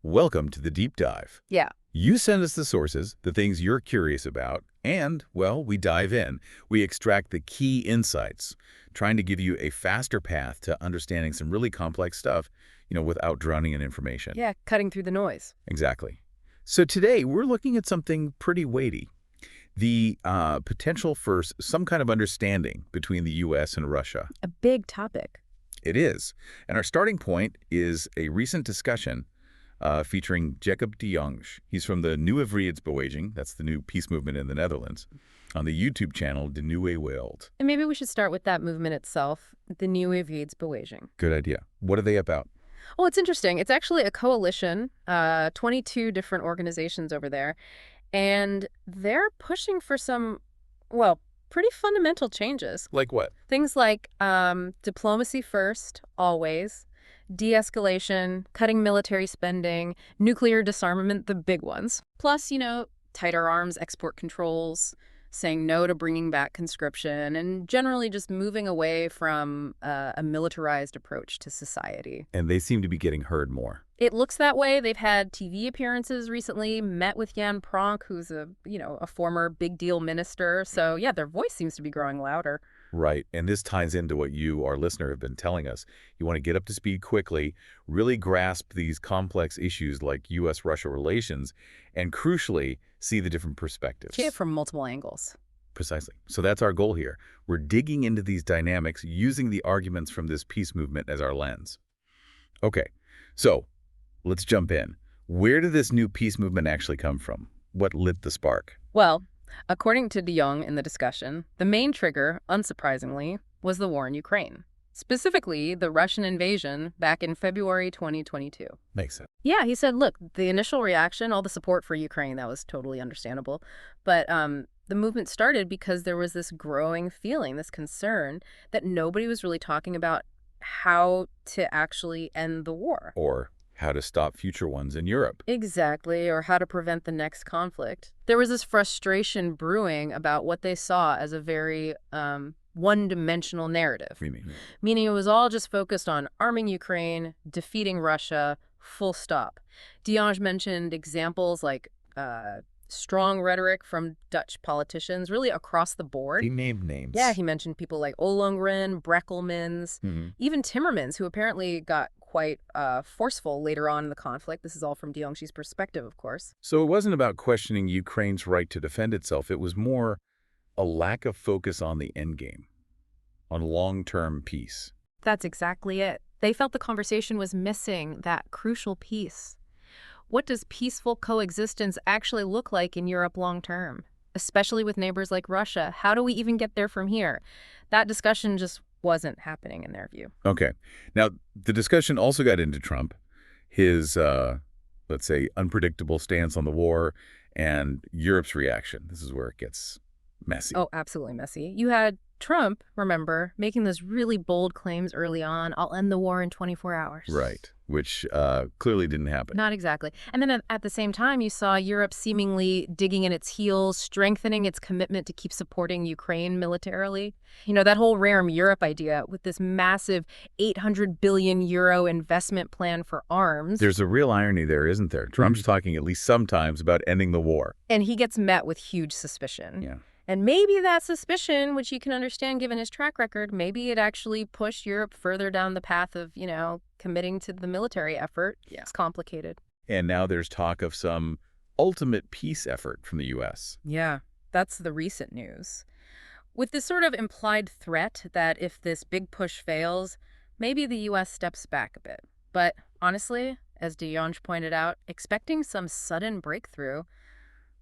Welcome to the deep dive. Yeah. You send us the sources, the things you're curious about, and, well, we dive in. We extract the key insights, trying to give you a faster path to understanding some really complex stuff, without drowning in information. Yeah, cutting through the noise. Exactly. So today, we're looking at something pretty weighty. The potential for some kind of understanding between the U.S. and Russia. A big topic. It is. And our starting point is a recent discussion featuring Jacob de Jong. He's from the Nieuwe Vredesbeweging, that's the new peace movement in the Netherlands, on the YouTube channel De Nieuwe Wereld. And maybe we should start with that movement itself, the Nieuwe Vredesbeweging. Good idea. What are they about? Well, it's interesting. It's actually a coalition, 22 different organizations over there, and they're pushing for some, well, pretty fundamental changes. Like what? Things like diplomacy first, always, de-escalation, cutting military spending, nuclear disarmament, the big ones. Plus, tighter arms export controls, saying no to bringing back conscription, and generally just moving away from a militarized approach to society. And they seem to be getting heard more. It looks that way. They've had TV appearances recently, met with Jan Pronk, who's a former big deal minister. So yeah, their voice seems to be growing louder. Right. And this ties into what you, our listener, have been telling us. You want to get up to speed quickly, really grasp these complex issues like U.S.-Russia relations, and crucially, see the different perspectives. Yeah, from multiple angles. Precisely. So that's our goal here. We're digging into these dynamics using the arguments from this peace movement as our lens. Okay, so let's jump in. Where did this new peace movement actually come from? What lit the spark? Well, according to de Jong in the discussion, the main trigger, unsurprisingly, was the war in Ukraine. Specifically, the Russian invasion back in February 2022. Makes sense. Yeah, he said, look, the initial reaction, all the support for Ukraine, that was totally understandable. But the movement started because there was this growing feeling, this concern, that nobody was really talking about how to actually end the war. Or how to stop future ones in Europe. Exactly, or how to prevent the next conflict. There was this frustration brewing about what they saw as a very one-dimensional narrative. What do you mean? Meaning it was all just focused on arming Ukraine, defeating Russia, full stop. De Jong mentioned examples like strong rhetoric from Dutch politicians, really across the board. He named names. Yeah, he mentioned people like Ollongren, Breckelmans, even Timmermans, who apparently got quite forceful later on in the conflict. This is all from de Jong's perspective, of course. So it wasn't about questioning Ukraine's right to defend itself. It was more a lack of focus on the end game, on long-term peace. That's exactly it. They felt the conversation was missing that crucial piece. What does peaceful coexistence actually look like in Europe long-term? Especially with neighbors like Russia. How do we even get there from here? That discussion just wasn't happening in their view. Okay. Now, the discussion also got into Trump, his, let's say, unpredictable stance on the war, and Europe's reaction. This is where it gets messy. Oh, absolutely messy. You had Trump, remember, making those really bold claims early on, I'll end the war in 24 hours. Right, which clearly didn't happen. Not exactly. And then at the same time, you saw Europe seemingly digging in its heels, strengthening its commitment to keep supporting Ukraine militarily. That whole Rearm Europe idea with this massive 800 billion euro investment plan for arms. There's a real irony there, isn't there? Trump's talking at least sometimes about ending the war. And he gets met with huge suspicion. Yeah. And maybe that suspicion, which you can understand given his track record, maybe it actually pushed Europe further down the path of, committing to the military effort. Yeah. It's complicated. And now there's talk of some ultimate peace effort from the U.S. Yeah, that's the recent news. With this sort of implied threat that if this big push fails, maybe the U.S. steps back a bit. But honestly, as de Jong pointed out, expecting some sudden breakthrough,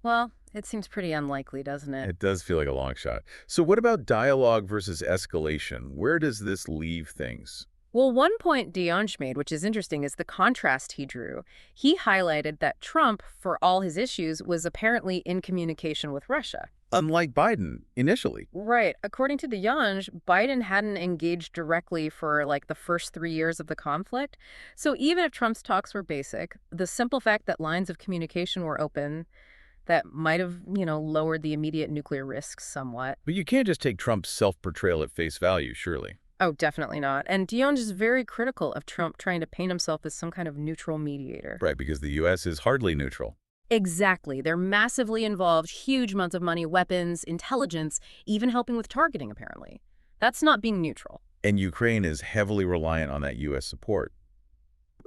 well, it seems pretty unlikely, doesn't it? It does feel like a long shot. So what about dialogue versus escalation? Where does this leave things? Well, one point de Jong made, which is interesting, is the contrast he drew. He highlighted that Trump, for all his issues, was apparently in communication with Russia. Unlike Biden, initially. Right. According to de Jong, Biden hadn't engaged directly for the first 3 years of the conflict. So even if Trump's talks were basic, the simple fact that lines of communication were open, that might have, lowered the immediate nuclear risks somewhat. But you can't just take Trump's self-portrayal at face value, surely. Oh, definitely not. And Dion is very critical of Trump trying to paint himself as some kind of neutral mediator. Right, because the U.S. is hardly neutral. Exactly. They're massively involved, huge amounts of money, weapons, intelligence, even helping with targeting, apparently. That's not being neutral. And Ukraine is heavily reliant on that U.S. support.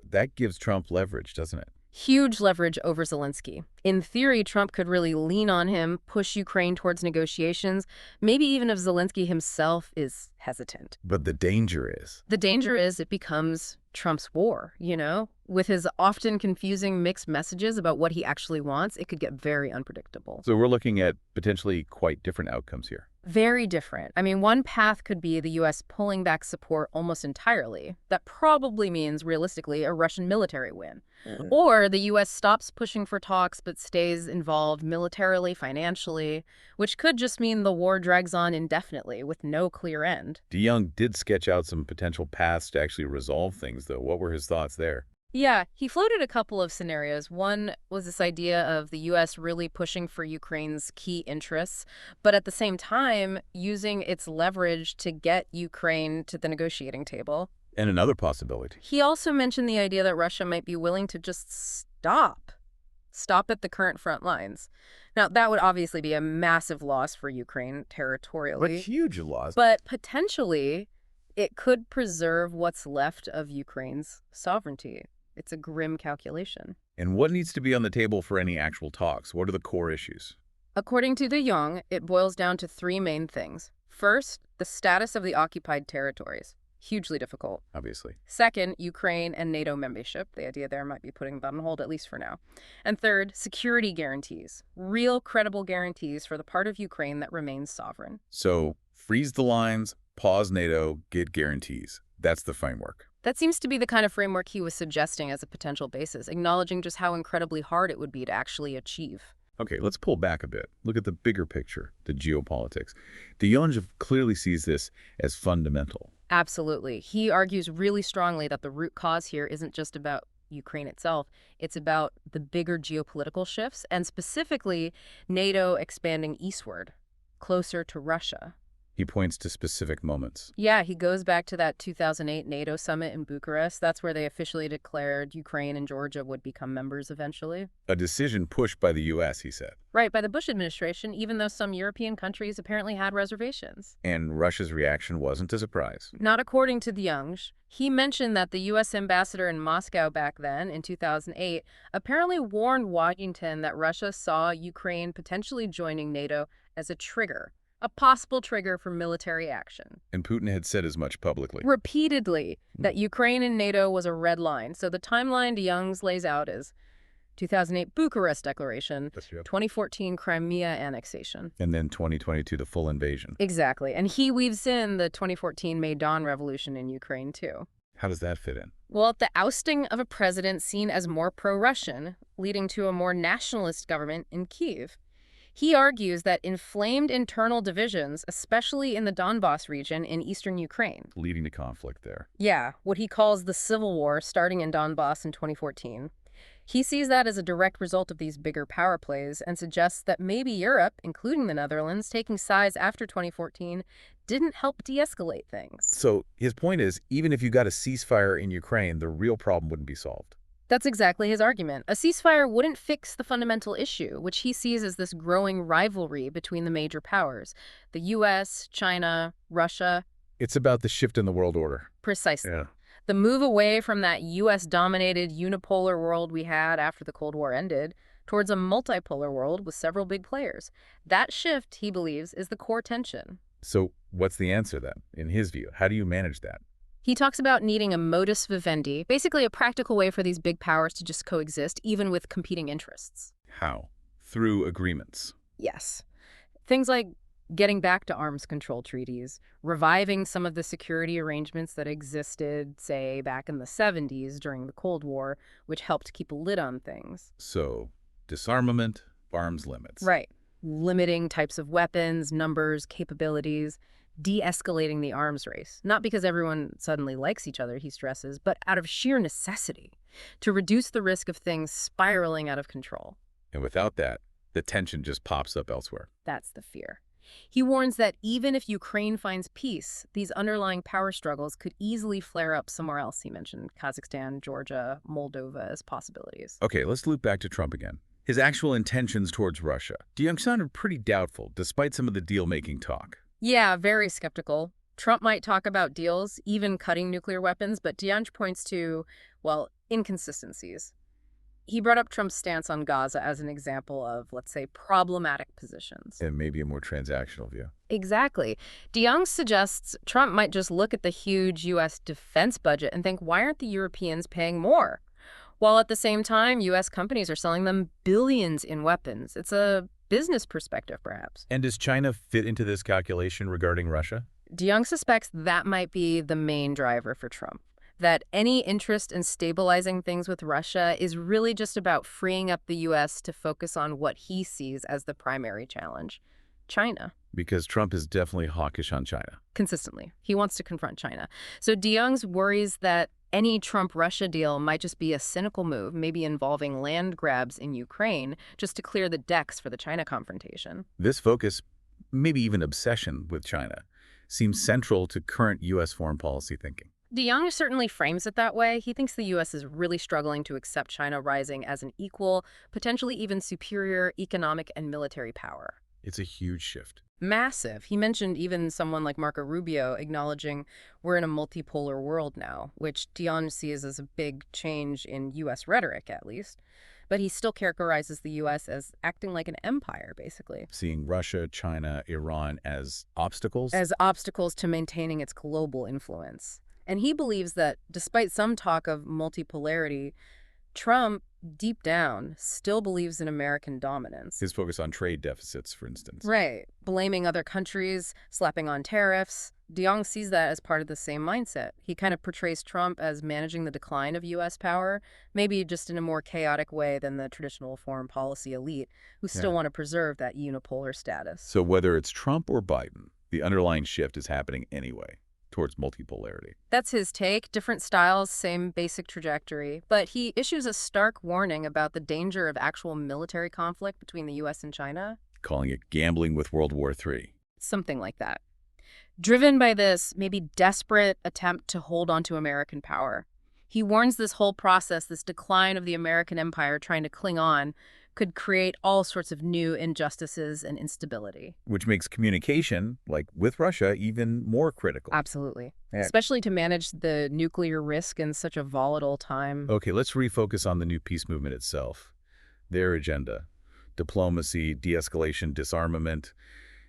That gives Trump leverage, doesn't it? Huge leverage over Zelensky. In theory, Trump could really lean on him, push Ukraine towards negotiations, maybe even if Zelensky himself is hesitant. But the danger is. The danger is it becomes Trump's war, you know? With his often confusing mixed messages about what he actually wants, it could get very unpredictable. So we're looking at potentially quite different outcomes here. Very different. I mean, one path could be the U.S. pulling back support almost entirely. That probably means, realistically, a Russian military win. Or the U.S. stops pushing for talks but stays involved militarily, financially, which could just mean the war drags on indefinitely with no clear end. DeYoung did sketch out some potential paths to actually resolve things, though. What were his thoughts there? Yeah, he floated a couple of scenarios. One was this idea of the U.S. really pushing for Ukraine's key interests, but at the same time using its leverage to get Ukraine to the negotiating table. And another possibility. He also mentioned the idea that Russia might be willing to just stop at the current front lines. Now, that would obviously be a massive loss for Ukraine territorially. What huge loss. But potentially, it could preserve what's left of Ukraine's sovereignty. It's a grim calculation. And what needs to be on the table for any actual talks? What are the core issues? According to de Jong, it boils down to three main things. First, the status of the occupied territories. Hugely difficult. Obviously. Second, Ukraine and NATO membership. The idea there might be putting that on hold, at least for now. And third, security guarantees. Real, credible guarantees for the part of Ukraine that remains sovereign. So freeze the lines, pause NATO, get guarantees. That's the framework. That seems to be the kind of framework he was suggesting as a potential basis, acknowledging just how incredibly hard it would be to actually achieve. Okay, let's pull back a bit. Look at the bigger picture, the geopolitics. De Jonge clearly sees this as fundamental. Absolutely. He argues really strongly that the root cause here isn't just about Ukraine itself. It's about the bigger geopolitical shifts, and specifically NATO expanding eastward, closer to Russia. He points to specific moments. Yeah, he goes back to that 2008 NATO summit in Bucharest. That's where they officially declared Ukraine and Georgia would become members eventually. A decision pushed by the U.S., he said. Right, by the Bush administration, even though some European countries apparently had reservations. And Russia's reaction wasn't a surprise. Not according to de Jonge. He mentioned that the U.S. ambassador in Moscow back then, in 2008, apparently warned Washington that Russia saw Ukraine potentially joining NATO as a trigger. A possible trigger for military action. And Putin had said as much publicly. Repeatedly, that Ukraine and NATO was a red line. So the timeline de Jonge lays out is 2008 Bucharest Declaration, 2014 Crimea annexation. And then 2022, the full invasion. Exactly. And he weaves in the 2014 Maidan Revolution in Ukraine, too. How does that fit in? Well, the ousting of a president seen as more pro-Russian, leading to a more nationalist government in Kyiv. He argues that inflamed internal divisions, especially in the Donbas region in eastern Ukraine, Leading to conflict there. yeah, what he calls the civil war starting in Donbas in 2014. He sees that as a direct result of these bigger power plays and suggests that maybe Europe, including the Netherlands, taking sides after 2014 didn't help de-escalate things. So his point is, even if you got a ceasefire in Ukraine, the real problem wouldn't be solved. That's exactly his argument. A ceasefire wouldn't fix the fundamental issue, which he sees as this growing rivalry between the major powers, the U.S., China, Russia. It's about the shift in the world order. Precisely. Yeah. The move away from that U.S.-dominated unipolar world we had after the Cold War ended towards a multipolar world with several big players. That shift, he believes, is the core tension. So what's the answer then, in his view? How do you manage that? He talks about needing a modus vivendi, basically a practical way for these big powers to just coexist, even with competing interests. How? Through agreements. Yes. Things like getting back to arms control treaties, reviving some of the security arrangements that existed, say, back in the 70s during the Cold War, which helped keep a lid on things. So, disarmament, arms limits. Right. Limiting types of weapons, numbers, capabilities, de-escalating the arms race. Not because everyone suddenly likes each other, he stresses, but out of sheer necessity, to reduce the risk of things spiraling out of control. And without that, the tension just pops up elsewhere. That's the fear. He warns that even if Ukraine finds peace, these underlying power struggles could easily flare up somewhere else. He mentioned Kazakhstan, Georgia, Moldova as possibilities. Okay, let's loop back to Trump again. His actual intentions towards Russia. DeYoung sounded pretty doubtful, despite some of the deal-making talk. Yeah, very skeptical. Trump might talk about deals, even cutting nuclear weapons, but DeYoung points to, well, inconsistencies. He brought up Trump's stance on Gaza as an example of, let's say, problematic positions. And maybe a more transactional view. Exactly. DeYoung suggests Trump might just look at the huge U.S. defense budget and think, why aren't the Europeans paying more? While at the same time, U.S. companies are selling them billions in weapons. It's a business perspective, perhaps. And does China fit into this calculation regarding Russia? DeYoung suspects that might be the main driver for Trump, that any interest in stabilizing things with Russia is really just about freeing up the U.S. to focus on what he sees as the primary challenge, China. Because Trump is definitely hawkish on China. Consistently. He wants to confront China. So DeYoung's worries that any Trump-Russia deal might just be a cynical move, maybe involving land grabs in Ukraine, just to clear the decks for the China confrontation. This focus, maybe even obsession with China, seems central to current U.S. foreign policy thinking. DeYoung certainly frames it that way. He thinks the U.S. is really struggling to accept China rising as an equal, potentially even superior economic and military power. It's a huge shift. Massive. He mentioned even someone like Marco Rubio acknowledging we're in a multipolar world now, which DeYoung sees as a big change in U.S. rhetoric, at least. But he still characterizes the U.S. as acting like an empire, basically. Seeing Russia, China, Iran as obstacles? As obstacles to maintaining its global influence. And he believes that despite some talk of multipolarity, Trump, deep down, still believes in American dominance. His focus on trade deficits, for instance. Right. Blaming other countries, slapping on tariffs. DeYoung sees that as part of the same mindset. He kind of portrays Trump as managing the decline of U.S. power, maybe just in a more chaotic way than the traditional foreign policy elite, who still want to preserve that unipolar status. So whether it's Trump or Biden, the underlying shift is happening anyway, towards multipolarity. That's his take. Different styles, same basic trajectory. But he issues a stark warning about the danger of actual military conflict between the U.S. and China. Calling it gambling with World War III. Something like that. Driven by this maybe desperate attempt to hold on to American power. He warns this whole process, this decline of the American empire trying to cling on, could create all sorts of new injustices and instability. Which makes communication, like with Russia, even more critical. Absolutely. Yeah. Especially to manage the nuclear risk in such a volatile time. Okay, let's refocus on the new peace movement itself. Their agenda. Diplomacy, de-escalation, disarmament.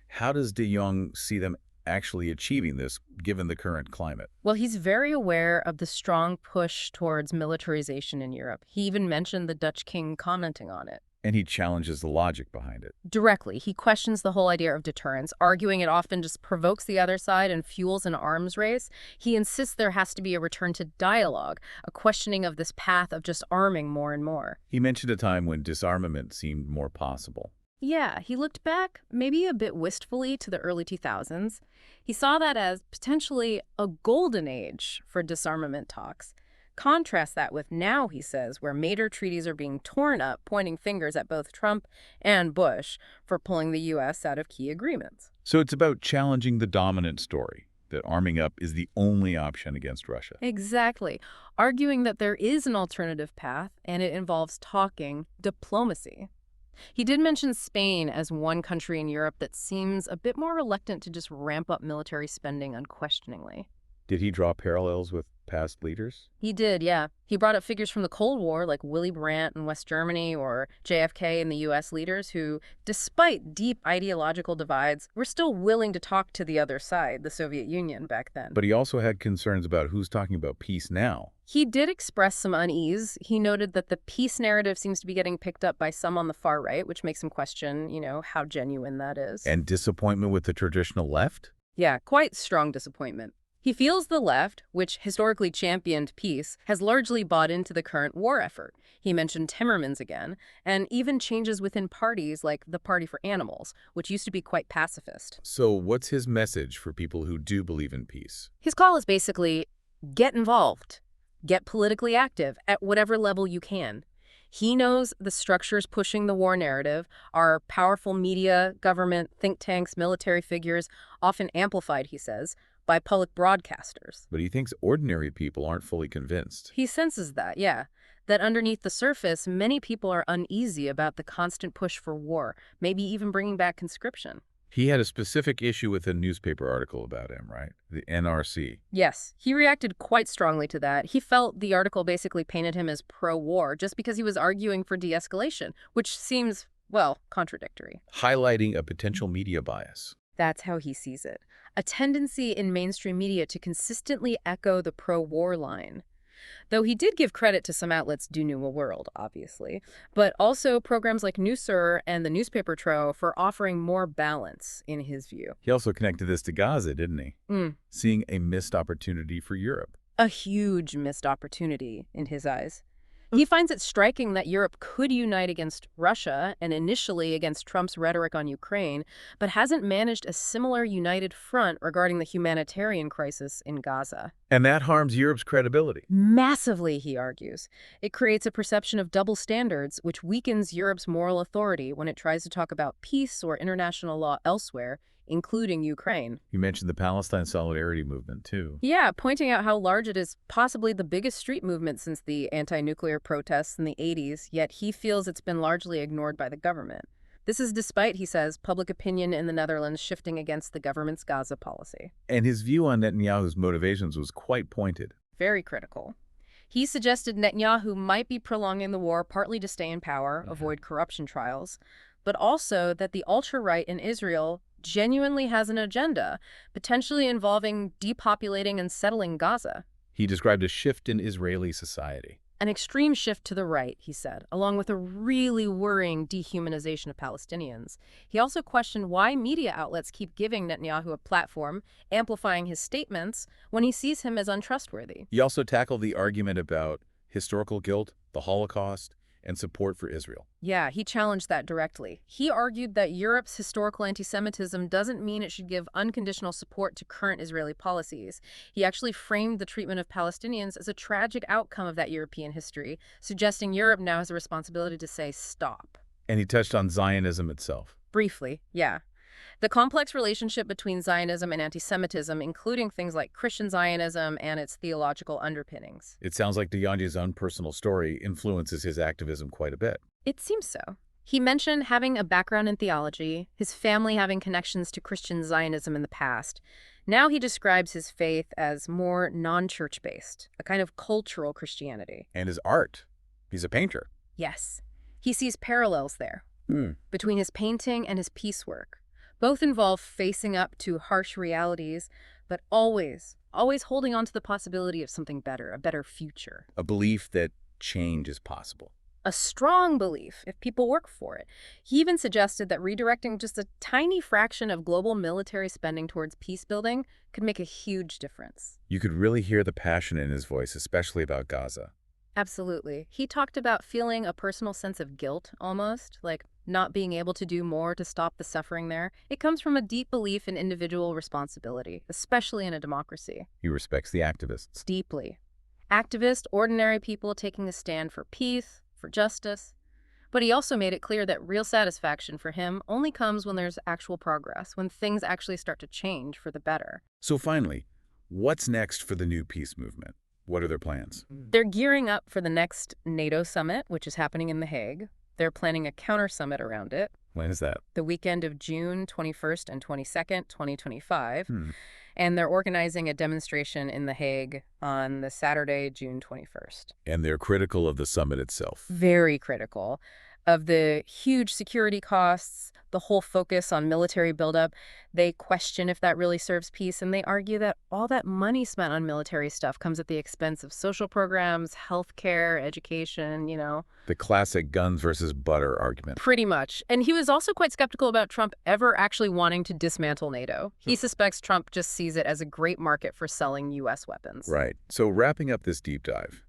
How does DeYoung see them actually achieving this, given the current climate? Well, he's very aware of the strong push towards militarization in Europe. He even mentioned the Dutch king commenting on it. And he challenges the logic behind it. Directly, he questions the whole idea of deterrence, arguing it often just provokes the other side and fuels an arms race. He insists there has to be a return to dialogue, a questioning of this path of just arming more and more. He mentioned a time when disarmament seemed more possible. Yeah, he looked back, maybe a bit wistfully, to the early 2000s. He saw that as potentially a golden age for disarmament talks. Contrast that with now, he says, where major treaties are being torn up, pointing fingers at both Trump and Bush for pulling the U.S. out of key agreements. So it's about challenging the dominant story, that arming up is the only option against Russia. Exactly. Arguing that there is an alternative path, and it involves talking, diplomacy. He did mention Spain as one country in Europe that seems a bit more reluctant to just ramp up military spending unquestioningly. Did he draw parallels with past leaders? He did, yeah. He brought up figures from the Cold War like Willy Brandt in West Germany or JFK and the U.S. leaders who, despite deep ideological divides, were still willing to talk to the other side, the Soviet Union back then. But he also had concerns about who's talking about peace now. He did express some unease. He noted that the peace narrative seems to be getting picked up by some on the far right, which makes him question, how genuine that is. And disappointment with the traditional left? Yeah, quite strong disappointment. He feels the left, which historically championed peace, has largely bought into the current war effort. He mentioned Timmermans again, and even changes within parties like the Party for Animals, which used to be quite pacifist. So what's his message for people who do believe in peace? His call is basically, get involved. Get politically active at whatever level you can. He knows the structures pushing the war narrative are powerful media, government, think tanks, military figures, often amplified, he says, by public broadcasters. But he thinks ordinary people aren't fully convinced. He senses that, yeah. That underneath the surface, many people are uneasy about the constant push for war, maybe even bringing back conscription. He had a specific issue with a newspaper article about him, right? The NRC. Yes, he reacted quite strongly to that. He felt the article basically painted him as pro-war just because he was arguing for de-escalation, which seems, well, contradictory. Highlighting a potential media bias. That's how he sees it. A tendency in mainstream media to consistently echo the pro-war line. Though he did give credit to some outlets du New World, obviously, but also programs like Newsir and the newspaper Tro for offering more balance, in his view. He also connected this to Gaza, didn't he? Seeing a missed opportunity for Europe. A huge missed opportunity, in his eyes. He finds it striking that Europe could unite against Russia and initially against Trump's rhetoric on Ukraine, but hasn't managed a similar united front regarding the humanitarian crisis in Gaza. And that harms Europe's credibility. Massively, he argues. It creates a perception of double standards, which weakens Europe's moral authority when it tries to talk about peace or international law elsewhere, including Ukraine. You mentioned the Palestine Solidarity Movement, too. Yeah, pointing out how large it is, possibly the biggest street movement since the anti-nuclear protests in the 80s, yet he feels it's been largely ignored by the government. This is despite, he says, public opinion in the Netherlands shifting against the government's Gaza policy. And his view on Netanyahu's motivations was quite pointed. Very critical. He suggested Netanyahu might be prolonging the war partly to stay in power, avoid corruption trials, but also that the ultra-right in Israel genuinely has an agenda, potentially involving depopulating and settling Gaza. He described a shift in Israeli society. An extreme shift to the right, he said, along with a really worrying dehumanization of Palestinians. He also questioned why media outlets keep giving Netanyahu a platform, amplifying his statements, when he sees him as untrustworthy. He also tackled the argument about historical guilt, the Holocaust, and support for Israel. Yeah, he challenged that directly. He argued that Europe's historical anti-Semitism doesn't mean it should give unconditional support to current Israeli policies. He actually framed the treatment of Palestinians as a tragic outcome of that European history, suggesting Europe now has a responsibility to say stop. And he touched on Zionism itself. Briefly, yeah. The complex relationship between Zionism and anti-Semitism, including things like Christian Zionism and its theological underpinnings. It sounds like Deyanji's own personal story influences his activism quite a bit. It seems so. He mentioned having a background in theology, his family having connections to Christian Zionism in the past. Now he describes his faith as more non-church-based, a kind of cultural Christianity. And his art. He's a painter. Yes. He sees parallels there between his painting and his peace work. Both involve facing up to harsh realities, but always holding on to the possibility of something better, a better future. A belief that change is possible. A strong belief, if people work for it. He even suggested that redirecting just a tiny fraction of global military spending towards peace building could make a huge difference. You could really hear the passion in his voice, especially about Gaza. Absolutely. He talked about feeling a personal sense of guilt, almost, like not being able to do more to stop the suffering there. It comes from a deep belief in individual responsibility, especially in a democracy. He respects the activists. Deeply. Activists, ordinary people taking a stand for peace, for justice. But he also made it clear that real satisfaction for him only comes when there's actual progress, when things actually start to change for the better. So finally, what's next for the new peace movement? What are their plans? They're gearing up for the next NATO summit, which is happening in The Hague. They're planning a counter-summit around it. When is that? The weekend of June 21st and 22nd, 2025. And they're organizing a demonstration in The Hague on the Saturday, June 21st. And they're critical of the summit itself. Very critical of the huge security costs, the whole focus on military buildup. They question if that really serves peace, and they argue that all that money spent on military stuff comes at the expense of social programs, healthcare, education, you know. The classic guns versus butter argument. Pretty much. And he was also quite skeptical about Trump ever actually wanting to dismantle NATO. He suspects Trump just sees it as a great market for selling U.S. weapons. Right. So wrapping up this deep dive,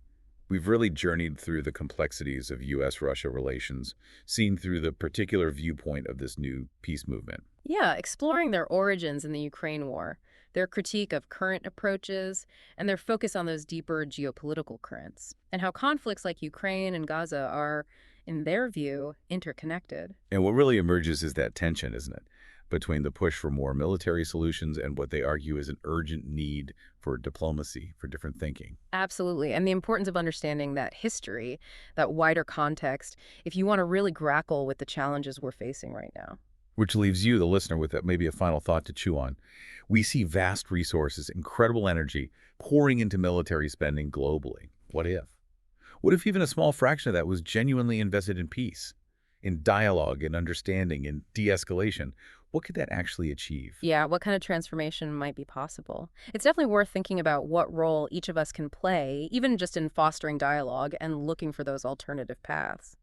we've really journeyed through the complexities of U.S.-Russia relations, seen through the particular viewpoint of this new peace movement. Yeah, exploring their origins in the Ukraine war, their critique of current approaches, and their focus on those deeper geopolitical currents, and how conflicts like Ukraine and Gaza are, in their view, interconnected. And what really emerges is that tension, isn't it? Between the push for more military solutions and what they argue is an urgent need for diplomacy, for different thinking. Absolutely. And the importance of understanding that history, that wider context, if you want to really grapple with the challenges we're facing right now. Which leaves you, the listener, with maybe a final thought to chew on. We see vast resources, incredible energy pouring into military spending globally. What if? What if even a small fraction of that was genuinely invested in peace, in dialogue, in understanding, in de-escalation? What could that actually achieve? Yeah, what kind of transformation might be possible? It's definitely worth thinking about what role each of us can play, even just in fostering dialogue and looking for those alternative paths.